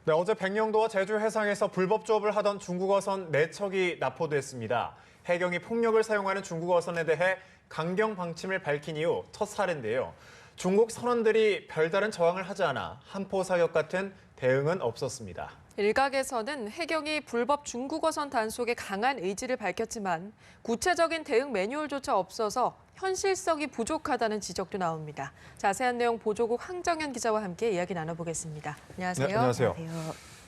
네, 어제 백령도와 제주 해상에서 불법 조업을 하던 중국 어선 4척이 납포됐습니다. 해경이 폭력을 사용하는 중국 어선에 대해 강경 방침을 밝힌 이후 첫 사례인데요. 중국 선원들이 별다른 저항을 하지 않아 한포 사격 같은 대응은 없었습니다. 일각에서는 해경이 불법 중국 어선 단속에 강한 의지를 밝혔지만 구체적인 대응 매뉴얼조차 없어서 현실성이 부족하다는 지적도 나옵니다. 자세한 내용 보조국 황정현 기자와 함께 이야기 나눠보겠습니다. 안녕하세요. 네, 안녕하세요.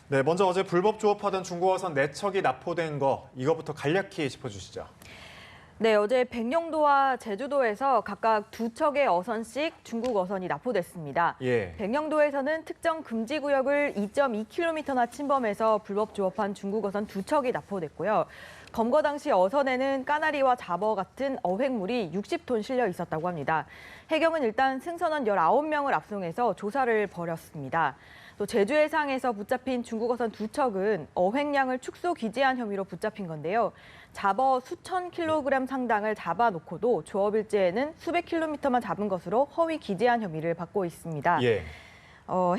네, 먼저 어제 불법 조업하던 중국 어선 4척이 납포된 거 이거부터 간략히 짚어주시죠. 네, 어제 백령도와 제주도에서 각각 2척의 어선씩 중국 어선이 납포됐습니다. 예. 백령도에서는 특정 금지 구역을 2.2km나 침범해서 불법 조업한 중국 어선 2척이 납포됐고요. 검거 당시 어선에는 까나리와 잡어 같은 어획물이 60톤 실려 있었다고 합니다. 해경은 일단 승선원 19명을 압송해서 조사를 벌였습니다. 또 제주 해상에서 붙잡힌 중국 어선 2척은 어획량을 축소 기재한 혐의로 붙잡힌 건데요. 잡어 수천 킬로그램 상당을 잡아놓고도 조업 일지에는 수백 킬로미터만 잡은 것으로 허위 기재한 혐의를 받고 있습니다. 예.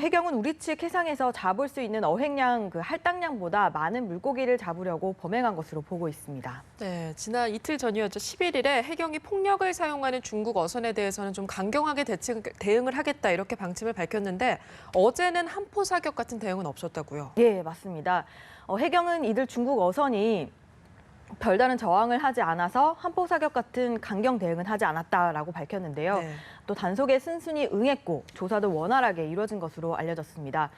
해경은 우리 측 해상에서 잡을 수 있는 어획량, 할당량보다 많은 물고기를 잡으려고 범행한 것으로 보고 있습니다. 네, 지난 이틀 전이었죠. 11일에 해경이 폭력을 사용하는 중국 어선에 대해서는 좀 강경하게 대응을 하겠다 이렇게 방침을 밝혔는데 어제는 한포 사격 같은 대응은 없었다고요? 예, 맞습니다. 해경은 이들 중국 어선이 별다른 저항을 하지 않아서 한포 사격 같은 강경 대응은 하지 않았다라고 밝혔는데요. 네. 또 단속에 순순히 응했고 조사도 원활하게 이루어진 것으로 알려졌습니다.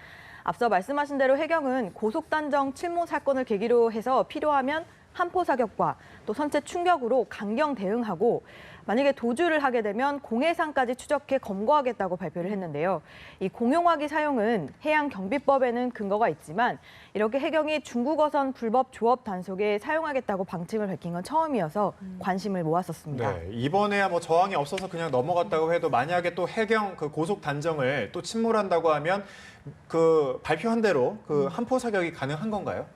앞서 말씀하신 대로 해경은 고속단정 칠모 사건을 계기로 해서 필요하면 한포 사격과 또 선체 충격으로 강경 대응하고 만약에 도주를 하게 되면 공해상까지 추적해 검거하겠다고 발표를 했는데요. 이 공용화기 사용은 해양경비법에는 근거가 있지만 이렇게 해경이 중국 어선 불법 조업 단속에 사용하겠다고 방침을 밝힌 건 처음이어서 관심을 모았었습니다. 네, 이번에야 뭐 저항이 없어서 그냥 넘어갔다고 해도 만약에 또 해경 그 고속 단정을 또 침몰한다고 하면 그 발표한 대로 그 한포 사격이 가능한 건가요?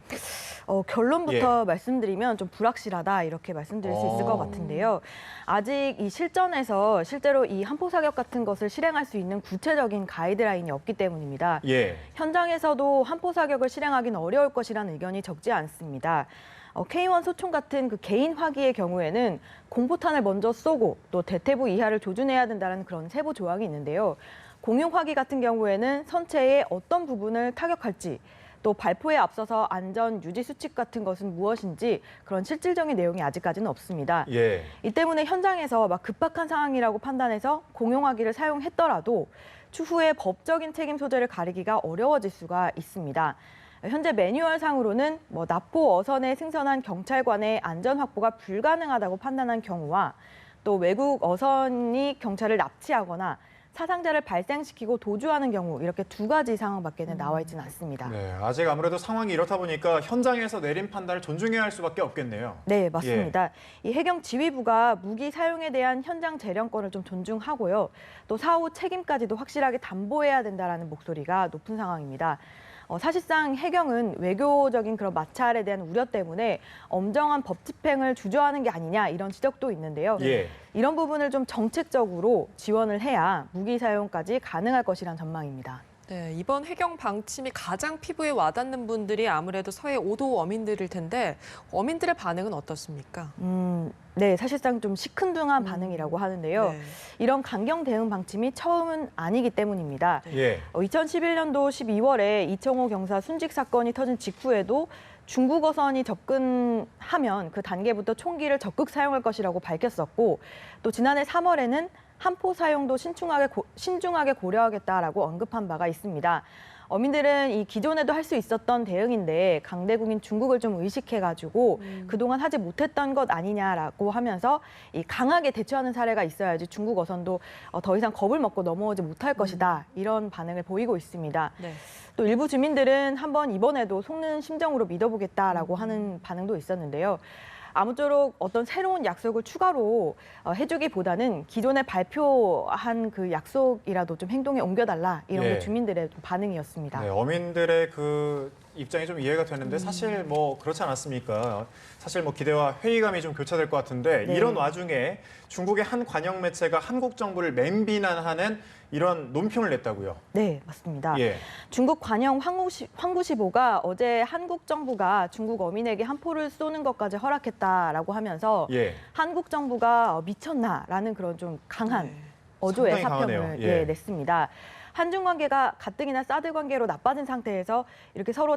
결론부터 말씀드리면 좀 불확실하다 이렇게 말씀드릴 수 있을 것 같은데요. 아직 이 실전에서 실제로 이 한포 사격 같은 것을 실행할 수 있는 구체적인 가이드라인이 없기 때문입니다. 예. 현장에서도 한포 사격을 실행하기는 어려울 것이라는 의견이 적지 않습니다. K1 소총 같은 그 개인 화기의 경우에는 공포탄을 먼저 쏘고 또 대퇴부 이하를 조준해야 된다는 그런 세부 조항이 있는데요. 공용 화기 같은 경우에는 선체의 어떤 부분을 타격할지 또 발포에 앞서서 안전 유지 수칙 같은 것은 무엇인지 그런 실질적인 내용이 아직까지는 없습니다. 예. 이 때문에 현장에서 막 급박한 상황이라고 판단해서 공용화기를 사용했더라도 추후에 법적인 책임 소재를 가리기가 어려워질 수가 있습니다. 현재 매뉴얼상으로는 납포 어선에 승선한 경찰관의 안전 확보가 불가능하다고 판단한 경우와 또 외국 어선이 경찰을 납치하거나 사상자를 발생시키고 도주하는 경우 이렇게 2가지 상황밖에는 나와 있지는 않습니다. 네, 아직 아무래도 상황이 이렇다 보니까 현장에서 내린 판단을 존중해야 할 수밖에 없겠네요. 네, 맞습니다. 이 해경 지휘부가 무기 사용에 대한 현장 재량권을 좀 존중하고요. 또 사후 책임까지도 확실하게 담보해야 된다는 목소리가 높은 상황입니다. 사실상 해경은 외교적인 그런 마찰에 대한 우려 때문에 엄정한 법 집행을 주저하는 게 아니냐 이런 지적도 있는데요. 예. 이런 부분을 좀 정책적으로 지원을 해야 무기 사용까지 가능할 것이란 전망입니다. 네, 이번 해경 방침이 가장 피부에 와닿는 분들이 아무래도 서해 5도 어민들일 텐데 어민들의 반응은 어떻습니까? 네, 사실상 좀 시큰둥한 반응이라고 하는데요. 네. 이런 강경 대응 방침이 처음은 아니기 때문입니다. 예. 2011년도 12월에 이청호 경사 순직 사건이 터진 직후에도 중국 어선이 접근하면 그 단계부터 총기를 적극 사용할 것이라고 밝혔었고 또 지난해 3월에는 한포 사용도 신중하게 고려하겠다라고 언급한 바가 있습니다. 어민들은 이 기존에도 할 수 있었던 대응인데 강대국인 중국을 좀 의식해가지고 그동안 하지 못했던 것 아니냐라고 하면서 이 강하게 대처하는 사례가 있어야지 중국 어선도 더 이상 겁을 먹고 넘어오지 못할 것이다 이런 반응을 보이고 있습니다. 네. 또 일부 주민들은 한번 이번에도 속는 심정으로 믿어보겠다라고 하는 반응도 있었는데요. 아무쪼록 어떤 새로운 약속을 추가로 해주기보다는 기존에 발표한 그 약속이라도 좀 행동에 옮겨달라 이런 게 주민들의 반응이었습니다. 네, 어민들의 그 입장이 좀 이해가 되는데 사실 뭐 그렇지 않았습니까? 사실 뭐 기대와 회의감이 좀 교차될 것 같은데 네. 이런 와중에 중국의 한 관영 매체가 한국 정부를 맹비난하는 이런 논평을 냈다고요. 네, 맞습니다. 예. 중국 관영 황구시보가 어제 한국 정부가 중국 어민에게 한 포를 쏘는 것까지 허락했다라고 하면서 예. 한국 정부가 미쳤나라는 그런 좀 강한 네. 어조의 상당히 사평을 강하네요. 예. 냈습니다. 한중 관계가 가뜩이나 사드 관계로 나빠진 상태에서 이렇게 서로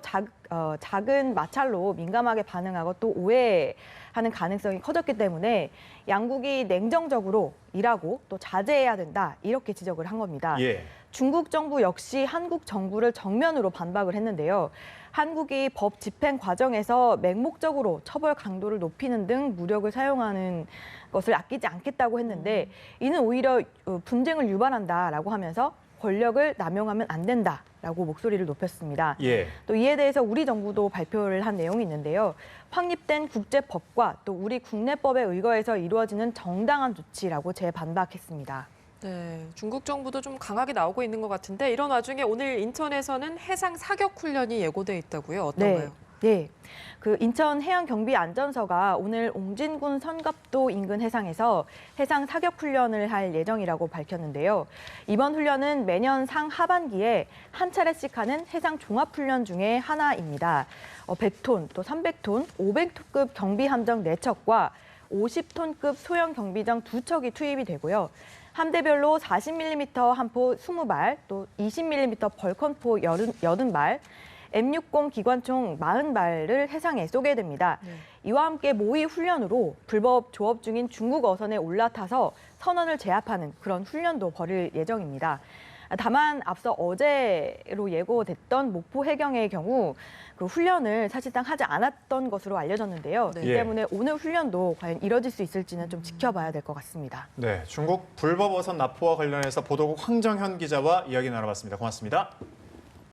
작은 마찰로 민감하게 반응하고 또 오해하는 가능성이 커졌기 때문에 양국이 냉정적으로 일하고 또 자제해야 된다 이렇게 지적을 한 겁니다. 예. 중국 정부 역시 한국 정부를 정면으로 반박을 했는데요. 한국이 법 집행 과정에서 맹목적으로 처벌 강도를 높이는 등 무력을 사용하는 것을 아끼지 않겠다고 했는데 이는 오히려 분쟁을 유발한다라고 하면서 권력을 남용하면 안 된다라고 목소리를 높였습니다. 예. 또 이에 대해서 우리 정부도 발표를 한 내용이 있는데요. 확립된 국제법과 또 우리 국내법에 의거해서 이루어지는 정당한 조치라고 재반박했습니다. 네, 중국 정부도 좀 강하게 나오고 있는 것 같은데 이런 와중에 오늘 인천에서는 해상 사격 훈련이 예고돼 있다고요. 어떤가요? 네. 그 인천 해양경비안전서가 오늘 옹진군 선갑도 인근 해상에서 해상 사격 훈련을 할 예정이라고 밝혔는데요. 이번 훈련은 매년 상하반기에 한 차례씩 하는 해상 종합훈련 중에 하나입니다. 100톤, 또 300톤, 500톤급 경비함정 4척과 50톤급 소형 경비정 2척이 투입이 되고요. 함대별로 40mm 함포 20발, 또 20mm 벌컨포 80발, M60 기관총 40발을 해상에 쏘게 됩니다. 네. 이와 함께 모의 훈련으로 불법 조업 중인 중국 어선에 올라타서 선원을 제압하는 그런 훈련도 벌일 예정입니다. 다만 앞서 어제로 예고됐던 목포 해경의 경우 그 훈련을 사실상 하지 않았던 것으로 알려졌는데요. 네. 이 때문에 오늘 훈련도 과연 이뤄질 수 있을지는 좀 지켜봐야 될 것 같습니다. 네, 중국 불법 어선 납포와 관련해서 보도국 황정현 기자와 이야기 나눠봤습니다. 고맙습니다.